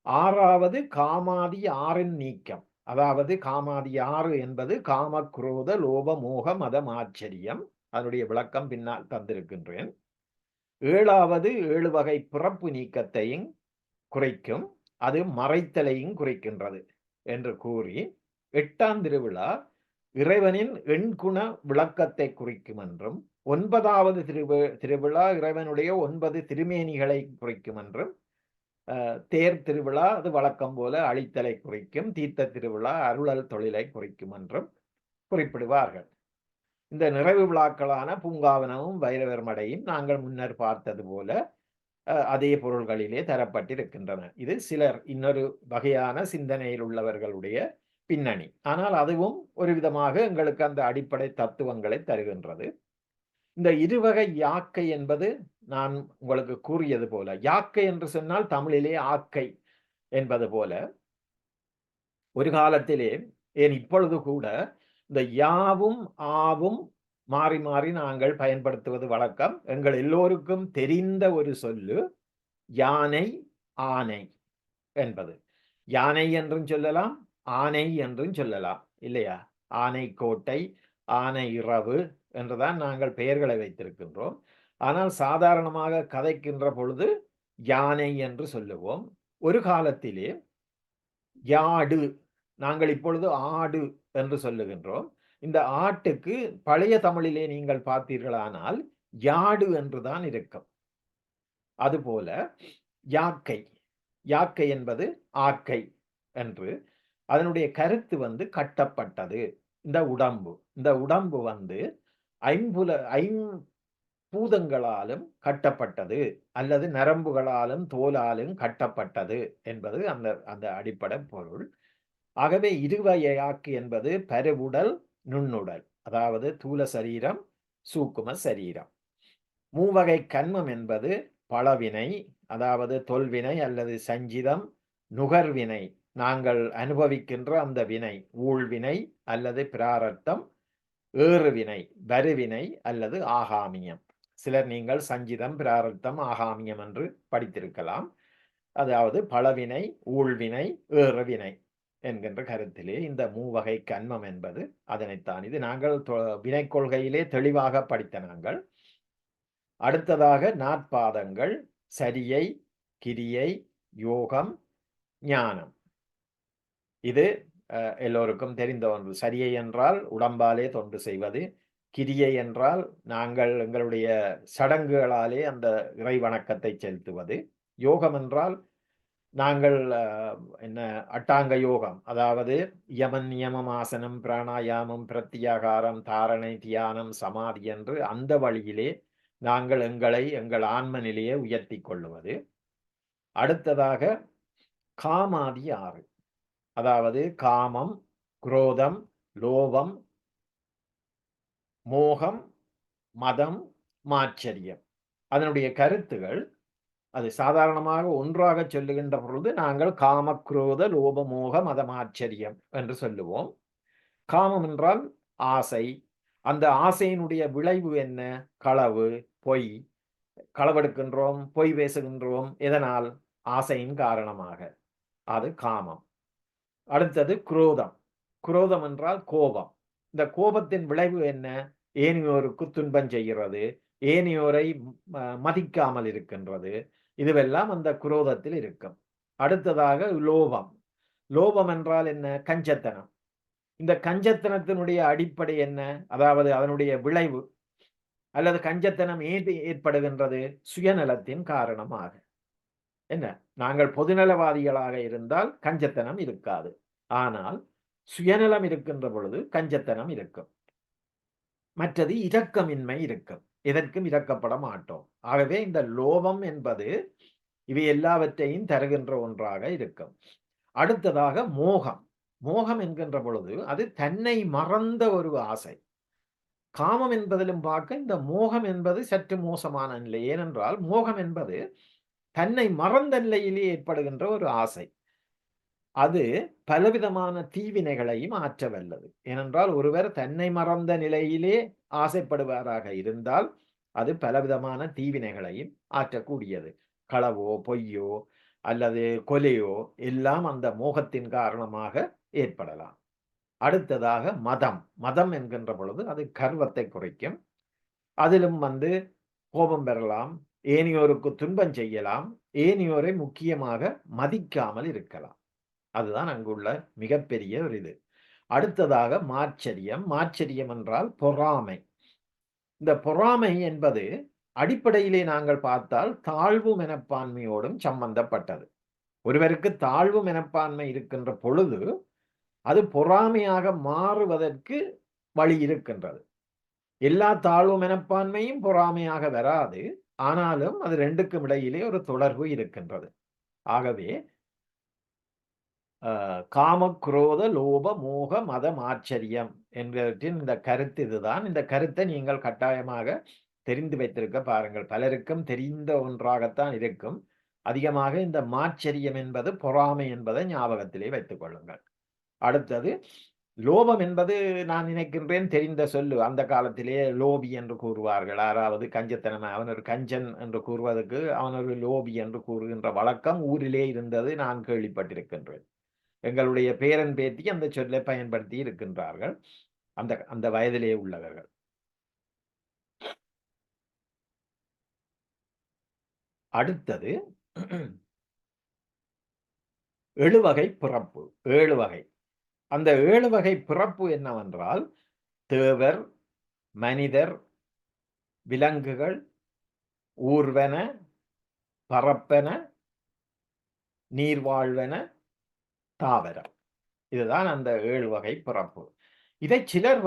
6வது காமாதி 6ன் நீக்கம். அதாவது காமாதி 6 என்பது காம, குரோத, லோப, மோக, மதம், ஆச்சரியம். அதனுடைய விளக்கம் பின்னால் தந்திருக்கின்றேன். 7வது 7 வகை பிறப்பு நீக்கத்தையும் குறைக்கும். அது மறைத்தலையும் குறிக்கின்றது என்று கூறி, 8ஆம் திருவிழா இறைவனின் எண்குண விளக்கத்தை குறிக்கும் என்றும், 9வது திருவிழா இறைவனுடைய 9 திருமேனிகளை குறிக்கும் என்றும், தேர் திருவிழா அது வழக்கம் போல அழித்தலை குறிக்கும், தீர்த்த திருவிழா அருளல் தொழிலை குறிக்கும் என்றும் குறிப்பிடுவார்கள். இந்த நிறைவு விழாக்களான பூங்காவனமும் வைரவர் மடையும் நாங்கள் முன்னர் பார்த்தது போல அதே பொருள்களிலே தரப்பட்டிருக்கின்றன. இது சிலர் இன்னொரு வகையான சிந்தனையில் உள்ளவர்களுடைய பின்னணி. ஆனால் அதுவும் ஒரு விதமாக எங்களுக்கு அந்த அடிப்படை தத்துவங்களை தருகின்றது. இந்த இருவகை யாக்கை என்பது நான் உங்களுக்கு கூறியது போல, யாக்கை என்று சொன்னால் தமிழிலே ஆக்கை என்பது போல, ஒரு காலத்திலே ஏன் இப்பொழுது கூட இந்த யாவும் ஆவும் மாறி மாறி நாங்கள் பயன்படுத்துவது வழக்கம். எங்கள் எல்லோருக்கும் தெரிந்த ஒரு சொல்லு யானை, ஆனை என்பது. யானை என்றும் சொல்லலாம், ஆனை என்றும் சொல்லலாம் இல்லையா? ஆனை கோட்டை, ஆனை இரவு என்றுதான் நாங்கள் பெயர்களை வைத்திருக்கின்றோம். ஆனால் சாதாரணமாக கதைக்கின்ற பொழுது யானை என்று சொல்லுவோம். ஒரு காலத்திலே யாடு, நாங்கள் இப்பொழுது ஆடு என்று சொல்லுகின்றோம். இந்த ஆட்டுக்கு பழைய தமிழிலே நீங்கள் பார்த்தீர்களானால் யாடு என்றுதான் இருக்கும். அதுபோல யாக்கை, யாக்கை என்பது ஆக்கை என்று, அதனுடைய கருத்து கட்டப்பட்டது. இந்த உடம்பு ஐம்பூதங்களாலும் கட்டப்பட்டது அல்லது நரம்புகளாலும் தோலாலும் கட்டப்பட்டது என்பது அந்த அந்த அடிப்படை பொருள். ஆகவே இருவகையாக்கு என்பது பருவுடல், நுண்ணுடல், அதாவது தூல சரீரம், சூக்கும சரீரம். மூவகை கன்மம் என்பது பழவினை, அதாவது தொல்வினை அல்லது சஞ்சிதம், நுகர்வினை நாங்கள் அனுபவிக்கின்ற அந்த வினை ஊழ்வினை அல்லது பிராரத்தம், ஏறுவினை வருவினை அல்லது ஆகாமியம். சிலர் நீங்கள் சஞ்சிதம் பிராரத்தம் ஆகாமியம் என்று படித்திருக்கலாம். அதாவது பழவினை ஊழ்வினை ஏறுவினை என்கின்ற கருத்திலே இந்த மூவகை கன்மம் என்பது அதனைத்தான். இது நாங்கள் வினை கொள்கையிலே தெளிவாக படித்த நாங்கள். அடுத்ததாக நாற்பாதங்கள் சரியை, கிரியை, யோகம், ஞானம். இது எல்லோருக்கும் தெரிந்த ஒன்று. சரியை என்றால் உடம்பாலே தொண்டு செய்வது, கிரியை என்றால் நாங்கள் எங்களுடைய சடங்குகளாலே அந்த இறை வணக்கத்தை செலுத்துவது, யோகம் என்றால் நாங்கள் என்ன அட்டாங்க யோகம், அதாவது யமன் நியமம் ஆசனம் பிராணாயாமம் பிரத்யாகாரம் தாரணை தியானம் சமாதி என்று அந்த வழியிலே நாங்கள் எங்களை எங்கள் ஆன்ம நிலையை உயர்த்தி கொள்ளுவது. அடுத்ததாக காமாதி 6, அதாவது காமம், குரோதம், லோபம், மோகம், மதம், மாச்சரியம். அதனுடைய கருத்துகள் அது சாதாரணமாக ஒன்றாக சொல்லுகின்ற பொழுது நாங்கள் காம, குரோத, லோப, மோக, மதமாச்சரியம் என்று சொல்லுவோம். காமம் என்றால் ஆசை. அந்த ஆசையினுடைய விளைவு என்ன? களவு, பொய். களவெடுக்கின்றோம், பொய் பேசுகின்றோம். எதனால்? ஆசையின் காரணமாக. அது காமம். அடுத்தது குரோதம். குரோதம் என்றால் கோபம். இந்த கோபத்தின் விளைவு என்ன? ஏனையோருக்கு துன்பம் செய்கிறது, ஏனையோரை மதிக்காமல் இருக்கின்றது. இதுவெல்லாம் அந்த குரோதத்தில் இருக்கும். அடுத்ததாக லோபம். லோபம் என்றால் என்ன? கஞ்சத்தனம். இந்த கஞ்சத்தனத்தினுடைய அடிப்படை என்ன? அதாவது அதனுடைய விளைவு அல்லது கஞ்சத்தனம் ஏன் ஏற்படுகின்றது? சுயநலத்தின் காரணமாக. என்ன? நாங்கள் பொதுநலவாதிகளாக இருந்தால் கஞ்சத்தனம் இருக்காது. ஆனால் சுயநலம் இருக்கின்ற பொழுது கஞ்சத்தனம் இருக்கும். மற்றது இரக்கமின்மை இருக்கும். எதற்கும் இரக்கப்பட மாட்டோம். ஆகவே இந்த லோபம் என்பது இவை எல்லாவற்றையும் தருகின்ற ஒன்றாக இருக்கும். அடுத்ததாக மோகம். மோகம் என்கின்ற பொழுது அது தன்னை மறந்த ஒரு ஆசை. காமம் என்பதிலும் பார்க்க இந்த மோகம் என்பது சற்று மோசமான நிலை. ஏனென்றால் மோகம் என்பது தன்னை மறந்த நிலையிலே ஏற்படுகின்ற ஒரு ஆசை. அது பலவிதமான தீவினைகளையும் ஆற்ற வல்லது. ஏனென்றால் ஒருவர் தன்னை மறந்த நிலையிலே ஆசைப்படுவாராக இருந்தால் அது பலவிதமான தீவினைகளையும் ஆற்றக்கூடியது. களவோ, பொய்யோ அல்லது கொலையோ எல்லாம் அந்த மோகத்தின் காரணமாக ஏற்படலாம். அடுத்ததாக மதம். மதம் என்கின்ற பொழுது அது கர்வத்தை குறைக்கும். அதிலும் கோபம் பெறலாம், ஏனையோருக்கு துன்பம் செய்யலாம், ஏனையோரை முக்கியமாக மதிக்காமல் இருக்கலாம். அதுதான் அங்குள்ள மிகப்பெரிய ஒரு இது. அடுத்ததாக மாச்சரியம். மாச்சரியம் என்றால் பொறாமை. இந்த பொறாமை என்பது அடிப்படையிலே நாங்கள் பார்த்தால் தாழ்வு மனப்பான்மையோடும் சம்பந்தப்பட்டது. ஒருவருக்கு தாழ்வு மனப்பான்மை இருக்கின்ற பொழுது அது பொறாமையாக மாறுவதற்கு வழி இருக்கின்றது. எல்லா தாழ்வு மனப்பான்மையும் பொறாமையாக வராது. ஆனாலும் அது ரெண்டுக்கும் இடையிலே ஒரு தொடர்பு இருக்கின்றது. ஆகவே காம, குரோத, லோப, மோக, மதம், ஆச்சரியம் என்பவற்றின் இந்த கருத்து இதுதான். இந்த கருத்தை நீங்கள் கட்டாயமாக தெரிந்து வைத்திருக்க பாருங்கள். பலருக்கும் தெரிந்த ஒன்றாகத்தான் இருக்கும். அதிகமாக இந்த மாச்சரியம் என்பது பொறாமை என்பதை ஞாபகத்திலே வைத்துக் கொள்ளுங்கள். அடுத்தது லோபம் என்பது நான் நினைக்கின்றேன் தெரிந்த சொல்லு. அந்த காலத்திலே லோபி என்று கூறுவார்கள். யாராவது கஞ்சத்தனம், அவன் ஒரு கஞ்சன் என்று கூறுவதற்கு அவன் ஒரு லோபி என்று கூறுகின்ற வழக்கம் ஊரிலே இருந்தது. நான் கேள்விப்பட்டிருக்கின்றேன். எங்களுடைய பேரன் பேத்தி அந்த சொல்லை பயன்படுத்தி இருக்கின்றார்கள், அந்த அந்த வயதிலே உள்ளவர்கள். அடுத்தது 7 வகை பிறப்பு. 7 வகை. அந்த 7 வகை பிறப்பு என்னவென்றால் தேவர், மனிதர், விலங்குகள், ஊர்வன, பறப்பன, நீர்வாழ்வன, தாவரம். இதுதான் அந்த 7 வகை பிறப்பு. இதை சிலர்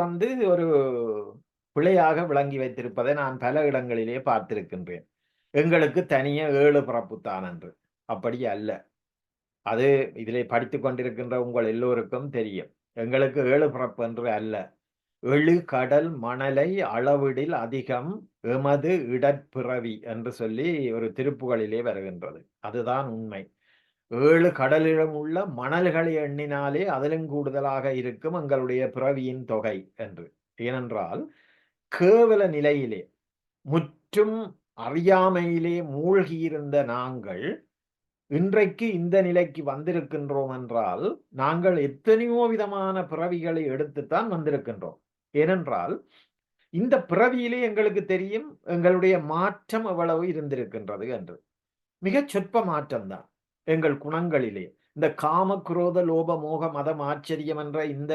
ஒரு பிழையாக விளங்கி வைத்திருப்பதை நான் பல இடங்களிலே பார்த்திருக்கின்றேன். எங்களுக்கு தனியே 7 பிறப்பு தான் என்று. அப்படி அல்ல. அது இதிலே படித்துக் கொண்டிருக்கின்ற உங்கள் எல்லோருக்கும் தெரியும். எங்களுக்கு 7 பிறப்பு என்று அல்ல. 7 கடல் மணலை அளவிடில் அதிகம் எமது இடற்பிறவி என்று சொல்லி ஒரு திருப்புகளிலே வருகின்றது. அதுதான் உண்மை. 7 கடலிலும் உள்ள மணல்களை எண்ணினாலே அதிலும் கூடுதலாக இருக்கும் எங்களுடைய பிறவியின் தொகை என்று. ஏனென்றால் கேவல நிலையிலே முற்றும் அறியாமையிலே மூழ்கியிருந்த நாங்கள் இன்றைக்கு இந்த நிலைக்கு வந்திருக்கின்றோம் என்றால் நாங்கள் எத்தனையோ விதமான பிறவிகளை எடுத்துத்தான் வந்திருக்கின்றோம். ஏனென்றால் இந்த பிறவியிலே எங்களுக்கு தெரியும் எங்களுடைய மாற்றம் எவ்வளவு இருந்திருக்கின்றது என்று. மிகச் சொற்ப மாற்றம்தான் எங்கள் குணங்களிலே. இந்த காம, குரோத, லோப, மோக, மதம், ஆச்சரியம் என்ற இந்த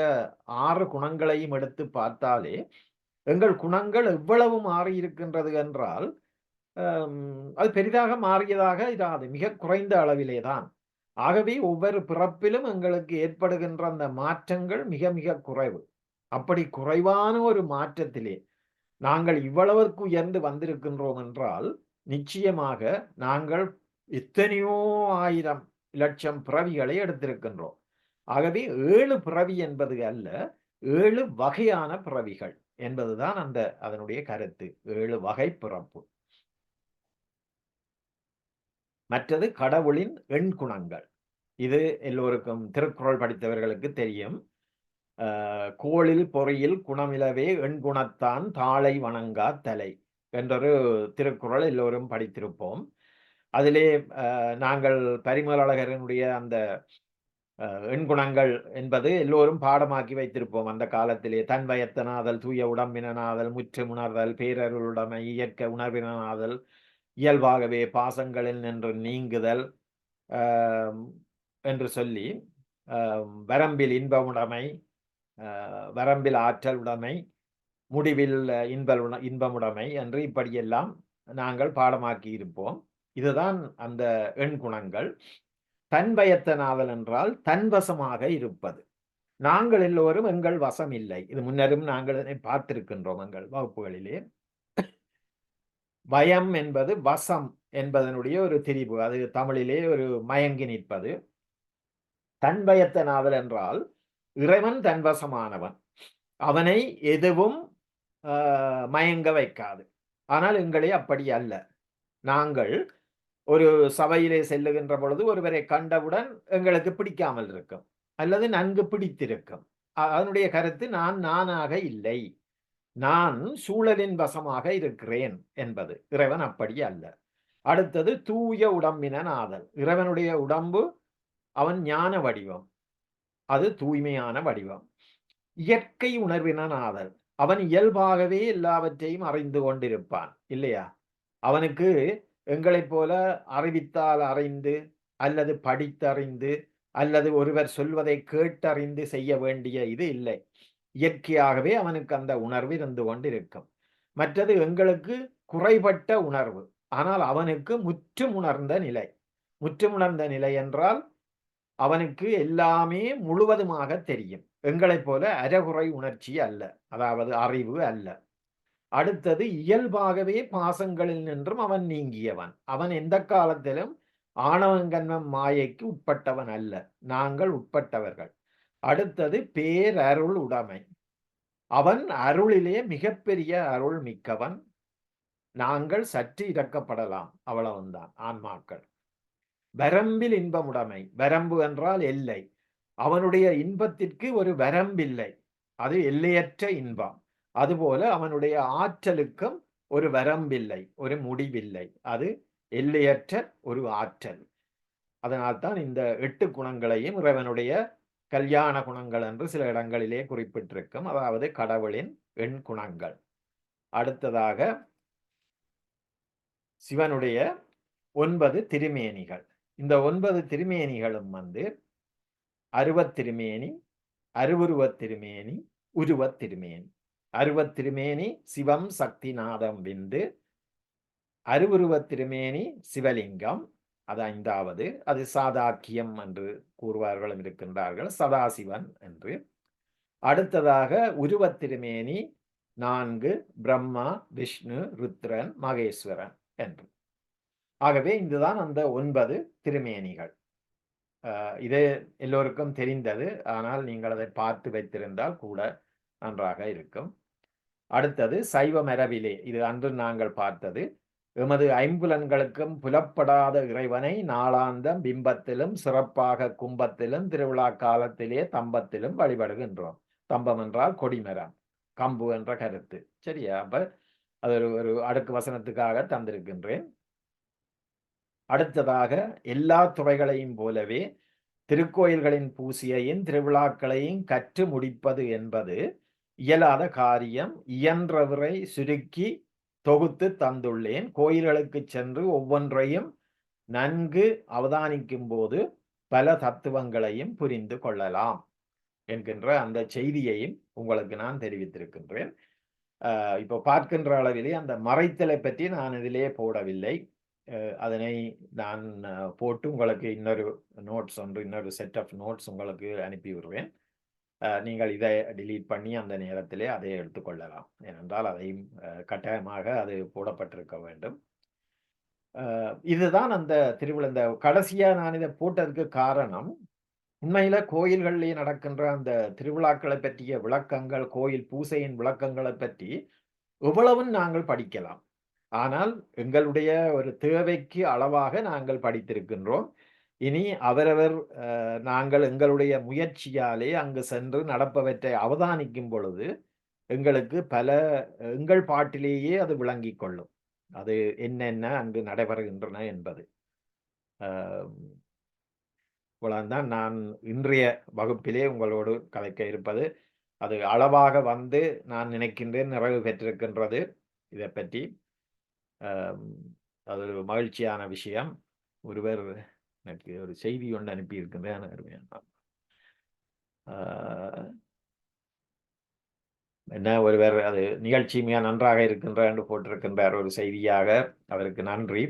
6 குணங்களையும் எடுத்து பார்த்தாலே எங்கள் குணங்கள் எவ்வளவு மாறி இருக்கின்றது என்றால் அது பெரிதாக மாறியதாக இராது, மிக குறைந்த அளவிலே தான். ஆகவே ஒவ்வொரு பிறப்பிலும் எங்களுக்கு ஏற்படுகின்ற அந்த மாற்றங்கள் மிக மிக குறைவு. அப்படி குறைவான ஒரு மாற்றத்திலே நாங்கள் இவ்வளவுக்கு உயர்ந்து வந்திருக்கின்றோம் என்றால் நிச்சயமாக நாங்கள் எத்தனையோ ஆயிரம் லட்சம் பிறவிகளை எடுத்திருக்கின்றோம். ஆகவே 7 பிறவி என்பது அல்ல, 7 வகையான பிறவிகள் என்பதுதான் அதனுடைய கருத்து. 7 வகை பிறப்பு. மற்றது கடவுளின் எண் குணங்கள். இது எல்லோருக்கும் திருக்குறள் படித்தவர்களுக்கு தெரியும். கோளில் பொறியில் குணமிலவே எண்குணத்தான் தாளை வணங்கா தலை என்றொரு திருக்குறள் எல்லோரும் படித்திருப்போம். அதிலே நாங்கள் பரிமளழகரனுடைய அந்த எண்குணங்கள் என்பது எல்லோரும் பாடமாக்கி வைத்திருப்போம். அந்த காலத்திலே தன்வயத்தனாதல், தூய உடம்பினாதல், முற்றுமுணர்தல், பேரருளுடைமை, இயற்கை உணர்வினாதல், இயல்பாகவே பாசங்களில் நின்று நீங்குதல் என்று சொல்லி வரம்பில் இன்பமுடைமை, வரம்பில் ஆற்றல் உடைமை, முடிவில் இன்பமுடைமை என்று இப்படியெல்லாம் நாங்கள் பாடமாக்கி இருப்போம். இதுதான் அந்த எண் குணங்கள். தன்வயத்தனாதல் என்றால் தன்வசமாக இருப்பது. நாங்கள் எல்லோரும் எங்கள் வசம் இல்லை. இது முன்னரும் நாங்கள் பார்த்திருக்கின்றோம் எங்கள் வகுப்புகளிலே. வயம் என்பது வசம் என்பதனுடைய ஒரு திரிபு. அது தமிழிலே ஒரு மயங்கி நிற்பது. தன்வயத்தனாதல் என்றால் இறைவன் தன்வசமானவன், அவனை எதுவும் மயங்க வைக்காது. ஆனால் எங்களே அப்படி அல்ல. நாங்கள் ஒரு சபையிலே செல்லுகின்ற பொழுது ஒருவரை கண்டவுடன் எங்களுக்கு பிடிக்காமல் இருக்கும், அல்லது நன்கு பிடித்திருக்கும். அதனுடைய கருத்து நான் நானாக இல்லை, நான் சூழலின் வசமாக இருக்கிறேன் என்பது. இறைவன் அப்படி அல்ல. அடுத்தது தூய உடம்பினன் ஆதல். இறைவனுடைய உடம்பு அவன் ஞான வடிவம், அது தூய்மையான வடிவம். இயற்கை உணர்வினன் ஆதல், அவன் இயல்பாகவே எல்லாவற்றையும் அறிந்து கொண்டிருப்பான் இல்லையா? அவனுக்கு எங்களைப் போல அறிவித்தால் அறிந்து, அல்லது படித்தறிந்து, அல்லது ஒருவர் சொல்வதை கேட்டறிந்து செய்ய வேண்டிய இது இல்லை. இயற்கையாகவே அவனுக்கு அந்த உணர்வு இருந்து கொண்டிருக்கும். மற்றது எங்களுக்கு குறைபட்ட உணர்வு, ஆனால் அவனுக்கு முற்றும் உணர்ந்த நிலை. முற்றும் உணர்ந்த நிலை என்றால் அவனுக்கு எல்லாமே முழுவதுமாக தெரியும். எங்களைப் போல அறகுறை உணர்ச்சி அல்ல, அதாவது அறிவு அல்ல. அடுத்தது இயல்பாகவே பாசங்களில் நின்றும் அவன் நீங்கியவன். அவன் எந்த காலத்திலும் ஆணவங்கன்மம் மாயைக்கு உட்பட்டவன் அல்ல, நாங்கள் உட்பட்டவர்கள். அடுத்தது பேரருள் உடைமை. அவன் அருளிலே மிகப்பெரிய அருள் மிக்கவன். நாங்கள் சற்று இறக்கப்படலாம், அவ்வளவுதான் ஆன்மாக்கள். வரம்பில் இன்பமுடைமை. வரம்பு என்றால் எல்லை. அவனுடைய இன்பத்திற்கு ஒரு வரம்பில்லை, அது எல்லையற்ற இன்பம். அதுபோல அவனுடைய ஆற்றலுக்கும் ஒரு வரம்பில்லை, ஒரு முடிவில்லை, அது எல்லையற்ற ஒரு ஆற்றல். அதனால்தான் இந்த 8 குணங்களையும் இறைவனுடைய கல்யாண குணங்கள் என்று சில இடங்களிலே குறிப்பிட்டிருக்கும், அதாவது கடவுளின் எண் குணங்கள். அடுத்ததாக சிவனுடைய 9 திருமேனிகள். இந்த 9 திருமேனிகளும் அருவத் திருமேனி, அருவுருவத் திருமேனி, உருவத் திருமேனி. அருவத் திருமேனி சிவம் சக்தி நாதம் விந்து, அருவுருவத் திருமேனி சிவலிங்கம், அது 5வது. அது சாதாக்கியம் என்று கூறுவார்களும் இருக்கின்றார்கள், சதாசிவன் என்று. அடுத்ததாக உருவத் திருமேனி 4, பிரம்மா, விஷ்ணு, ருத்ரன், மகேஸ்வரன் என்று. ஆகவே இதுதான் அந்த 9 திருமேனிகள். இது எல்லோருக்கும் தெரிந்தது, ஆனால் நீங்கள் அதை பார்த்து வைத்திருந்தால் கூட நன்றாக இருக்கும். அடுத்தது சைவ மரபிலே, இது அன்று நாங்கள் பார்த்தது, எமது ஐம்புலன்களுக்கும் புலப்படாத இறைவனை நாளாந்தம் பிம்பத்திலும் சிறப்பாக கும்பத்திலும் திருவிழா காலத்திலே தம்பத்திலும் வழிபடுகின்றோம். தம்பம் என்றால் கொடிமரம், கம்பு என்ற கருத்து. சரியா? அப்ப அது ஒரு அடுக்கு வசனத்துக்காக தந்திருக்கின்றேன். அடுத்ததாக எல்லா துறைகளையும் போலவே திருக்கோயில்களின் பூசையையும் திருவிழாக்களையும் கற்று முடிப்பது என்பது இயலாத காரியம். இயன்றவரை சுருக்கி தொகுத்து தந்துள்ளேன். கோயில்களுக்கு சென்று ஒவ்வொன்றையும் நன்கு அவதானிக்கும் போது பல தத்துவங்களையும் புரிந்து கொள்ளலாம் என்கின்ற அந்த செய்தியையும் உங்களுக்கு நான் தெரிவித்திருக்கின்றேன். இப்போ பார்க்கின்ற அளவிலே அந்த மறைத்தலை பற்றி நான் இதிலே போடவில்லை. அதனை நான் போட்டு உங்களுக்கு இன்னொரு நோட்ஸ் ஒன்று, இன்னொரு செட் ஆஃப் நோட்ஸ் உங்களுக்கு அனுப்பி விடுவேன். நீங்கள் இதை delete பண்ணி அந்த நேரத்திலே அதை எடுத்துக்கொள்ளலாம். ஏனென்றால் அதையும் கட்டாயமாக அது போடப்பட்டிருக்க வேண்டும். இதுதான் அந்த திருவிழா. இந்த கடைசியா நான் இதை போட்டதுக்கு காரணம், உண்மையில கோயில்களிலே நடக்கின்ற அந்த திருவிழாக்களை பற்றிய விளக்கங்கள், கோயில் பூசையின் விளக்கங்களை பற்றி எவ்வளவும் நாங்கள் படிக்கலாம். ஆனால் எங்களுடைய ஒரு தேவைக்கு அளவாக நாங்கள் படித்திருக்கின்றோம். இனி அவரவர் நாங்கள் எங்களுடைய முயற்சியாலே அங்கு சென்று நடப்பவற்றை அவதானிக்கும் பொழுது எங்களுக்கு எங்கள் பாட்டிலேயே அது விளங்கிக் கொள்ளும். அது என்னென்ன அங்கு நடைபெறுகின்றன என்பது. இவ்வளவுதான் நான் இன்றைய வகுப்பிலே உங்களோடு கலைக்க இருப்பது. அது அளவாக வந்து நான் நினைக்கின்றேன் நிறைவு பெற்றிருக்கின்றது. இதை பற்றி அது ஒரு மகிழ்ச்சியான விஷயம். ஒருவர் எனக்கு ஒரு செய்தி ஒன்று அனுப்பியிருக்கின்றேன். என்ன ஒருவர் அது நிகழ்ச்சி மிக நன்றாக இருக்கின்ற என்று போட்டிருக்கின்றார் ஒரு செய்தியாக. அவருக்கு நன்றி.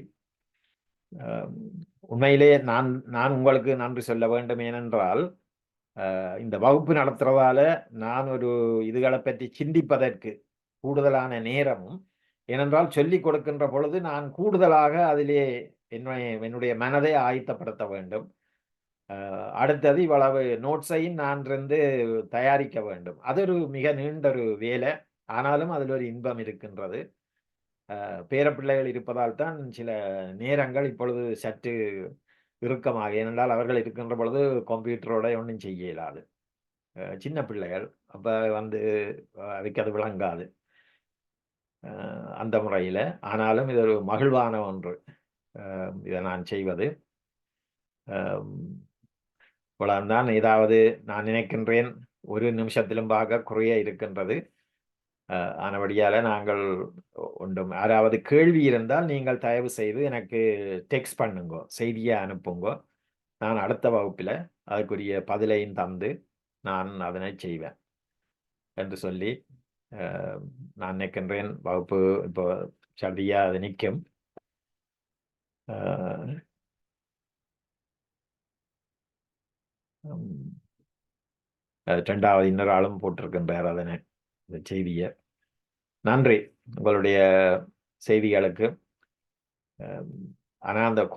உண்மையிலே நான் உங்களுக்கு நன்றி சொல்ல வேண்டும். ஏனென்றால் இந்த வகுப்பு நடத்துறதால நான் ஒரு இதுகளை பற்றி சிந்திப்பதற்கு கூடுதலான நேரமும், ஏனென்றால் சொல்லிக் கொடுக்கின்ற பொழுது நான் கூடுதலாக அதிலே என்னுடைய மனதை ஆயத்தப்படுத்த வேண்டும். அடுத்தது இவ்வளவு நோட்ஸையும் நான் தயாரிக்க வேண்டும். அது ஒரு மிக நீண்ட ஒரு வேலை. ஆனாலும் அதில் ஒரு இன்பம் இருக்கின்றது. பேரப்பிள்ளைகள் இருப்பதால் தான் சில நேரங்கள் இப்பொழுது சற்று இறுக்கமாக, ஏனென்றால் அவர்கள் இருக்கின்ற பொழுது கம்ப்யூட்டரோட ஒன்றும் செய்ய இயலாது. சின்ன பிள்ளைகள், அப்ப அதுக்கு அது விளங்காது அந்த முறையில். ஆனாலும் இது ஒரு மகிழ்வான ஒன்று இதை நான் செய்வது. இவ்வளவுதான். ஏதாவது நான் நினைக்கின்றேன் ஒரு நிமிஷத்திலும் பார்க்க குறைய இருக்கின்றது. ஆனபடியால் நாங்கள் ஒன்றும் யாராவது கேள்வி இருந்தால் நீங்கள் தயவு செய்து எனக்கு டெக்ஸ்ட் பண்ணுங்க, செய்தியை அனுப்புங்க. நான் அடுத்த வகுப்பில் அதுக்குரிய பதிலையும் தந்து நான் அதனை செய்வேன் என்று சொல்லி நான் நினைக்கின்றேன். வகுப்பு இப்போ சரியா அது நிற்கும். ரெண்டாவது இன்னொரு ஆளும் போட்டிருக்கின்றார் அதனை, இந்த செய்தியை. நன்றி உங்களுடைய செய்திகளுக்கு. ஆனால் அந்த